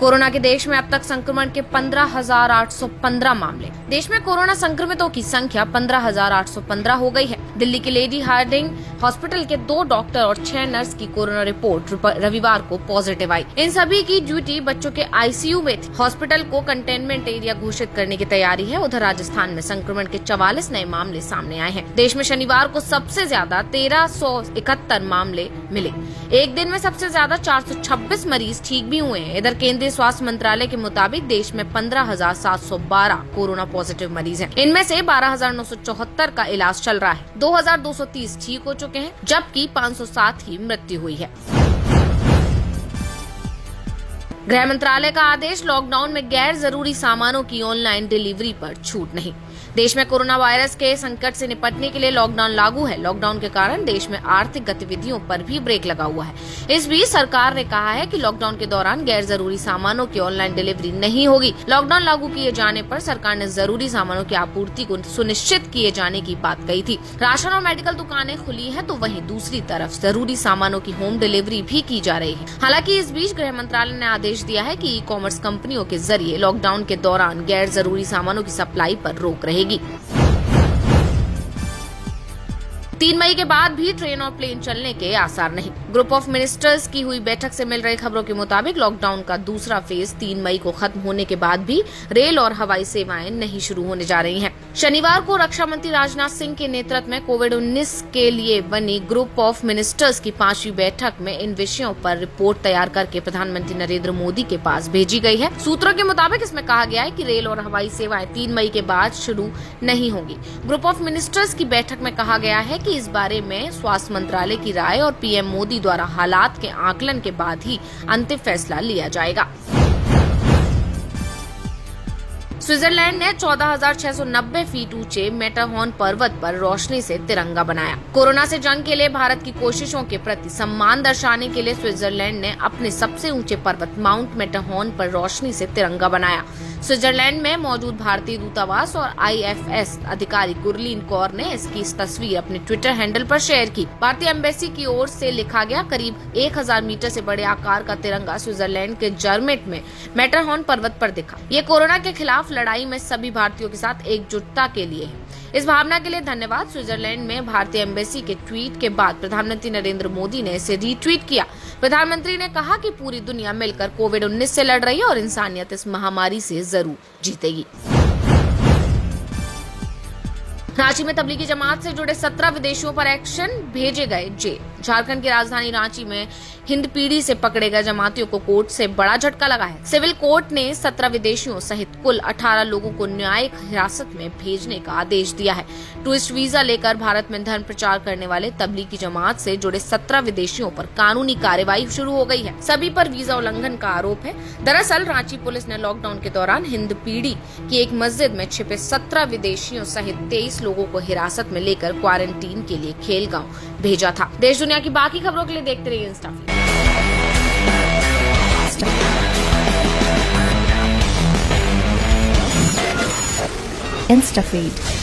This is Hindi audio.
कोरोना के देश में अब तक संक्रमण के 15,815 मामले। देश में कोरोना संक्रमितों की संख्या 15,815 हो गई है। दिल्ली के लेडी हार्डिंग हॉस्पिटल के 2 डॉक्टर और 6 नर्स की कोरोना रिपोर्ट रविवार को पॉजिटिव आई। इन सभी की ड्यूटी बच्चों के आईसीयू में थी। हॉस्पिटल को कंटेनमेंट एरिया घोषित करने की तैयारी है। उधर राजस्थान में संक्रमण के 44 नए मामले सामने आए हैं। देश में शनिवार को सबसे ज्यादा 1371 मामले मिले। एक दिन में सबसे ज्यादा 426 मरीज ठीक भी हुए हैं। इधर केंद्रीय स्वास्थ्य मंत्रालय के मुताबिक देश में 15,712 कोरोना पॉजिटिव मरीज हैं। इनमें से 12,974 का इलाज चल रहा है। 2,230 ठीक हो चुके हैं, जबकि 507 ही मृत्यु हुई है। गृह मंत्रालय का आदेश, लॉकडाउन में गैर जरूरी सामानों की ऑनलाइन डिलीवरी पर छूट नहीं। देश में कोरोना वायरस के संकट से निपटने के लिए लॉकडाउन लागू है। लॉकडाउन के कारण देश में आर्थिक गतिविधियों पर भी ब्रेक लगा हुआ है। इस बीच सरकार ने कहा है कि लॉकडाउन के दौरान गैर जरूरी सामानों की ऑनलाइन डिलीवरी नहीं होगी। लॉकडाउन लागू किए जाने पर सरकार ने जरूरी सामानों की आपूर्ति को सुनिश्चित किए जाने की बात कही थी। राशन और मेडिकल दुकानें खुली हैं, तो वहीं दूसरी तरफ जरूरी सामानों की होम डिलीवरी भी की जा रही है। हालांकि इस बीच गृह मंत्रालय ने आदेश दिया है कि ई-कॉमर्स कंपनियों के जरिए लॉकडाउन के दौरान गैर जरूरी सामानों की सप्लाई पर रोक रहेगी। 3 मई के बाद भी ट्रेन और प्लेन चलने के आसार नहीं। ग्रुप ऑफ मिनिस्टर्स की हुई बैठक से मिल रही खबरों के मुताबिक लॉकडाउन का दूसरा फेज 3 मई को खत्म होने के बाद भी रेल और हवाई सेवाएं नहीं शुरू होने जा रही हैं। शनिवार को रक्षा मंत्री राजनाथ सिंह के नेतृत्व में कोविड-19 के लिए बनी ग्रुप ऑफ मिनिस्टर्स की 5वीं बैठक में इन विषयों पर रिपोर्ट तैयार करके प्रधानमंत्री नरेंद्र मोदी के पास भेजी गई है। सूत्रों के मुताबिक इसमें कहा गया है कि रेल और हवाई सेवाएं 3 मई के बाद शुरू नहीं होंगी। ग्रुप ऑफ मिनिस्टर्स की बैठक में कहा गया है कि इस बारे में स्वास्थ्य मंत्रालय की राय और पीएम मोदी द्वारा हालात के आकलन के बाद ही अंतिम फैसला लिया जाएगा। स्विट्जरलैंड ने 14,690 फीट ऊंचे मैटरहॉर्न पर्वत पर रोशनी से तिरंगा बनाया। कोरोना से जंग के लिए भारत की कोशिशों के प्रति सम्मान दर्शाने के लिए स्विट्जरलैंड ने अपने सबसे ऊंचे पर्वत माउंट मैटरहॉर्न पर रोशनी से तिरंगा बनाया। स्विट्जरलैंड में मौजूद भारतीय दूतावास और आईएफएस अधिकारी गुरलीन कौर ने इसकी तस्वीर अपने ट्विटर हैंडल पर शेयर की। भारतीय एम्बेसी की ओर से लिखा गया करीब 1000 मीटर से बड़े आकार का तिरंगा स्विट्जरलैंड के जर्मेट में मैटरहॉर्न पर्वत पर दिखा। ये कोरोना के खिलाफ लड़ाई में सभी भारतीयों के साथ एकजुटता के लिए है। इस भावना के लिए धन्यवाद। स्विट्जरलैंड में भारतीय एम्बेसी के ट्वीट के बाद प्रधानमंत्री नरेंद्र मोदी ने इसे रीट्वीट किया। प्रधानमंत्री ने कहा कि पूरी दुनिया मिलकर कोविड-19 से लड़ रही है और इंसानियत इस महामारी से जरूर जीतेगी। रांची में तबलीगी जमात से जुड़े 17 विदेशियों पर एक्शन, भेजे गए जेल। झारखंड की राजधानी रांची में हिंदपीढ़ी से पकड़े गए जमातियों को कोर्ट से बड़ा झटका लगा है। सिविल कोर्ट ने 17 विदेशियों सहित कुल 18 लोगों को न्यायिक हिरासत में भेजने का आदेश दिया है। टूरिस्ट वीजा लेकर भारत में धर्म प्रचार करने वाले तबलीगी जमात से जुड़े 17 विदेशियों पर कानूनी कार्रवाई शुरू हो गई है। सभी पर वीजा उल्लंघन का आरोप है। दरअसल रांची पुलिस ने लॉकडाउन के दौरान हिंदपीढ़ी की एक मस्जिद में छिपे 17 विदेशियों सहित 23 लोगों को हिरासत में लेकर क्वारंटीन के लिए खेलगांव भेजा था। देश दुनिया की बाकी खबरों के लिए देखते रहिए InstaFeed।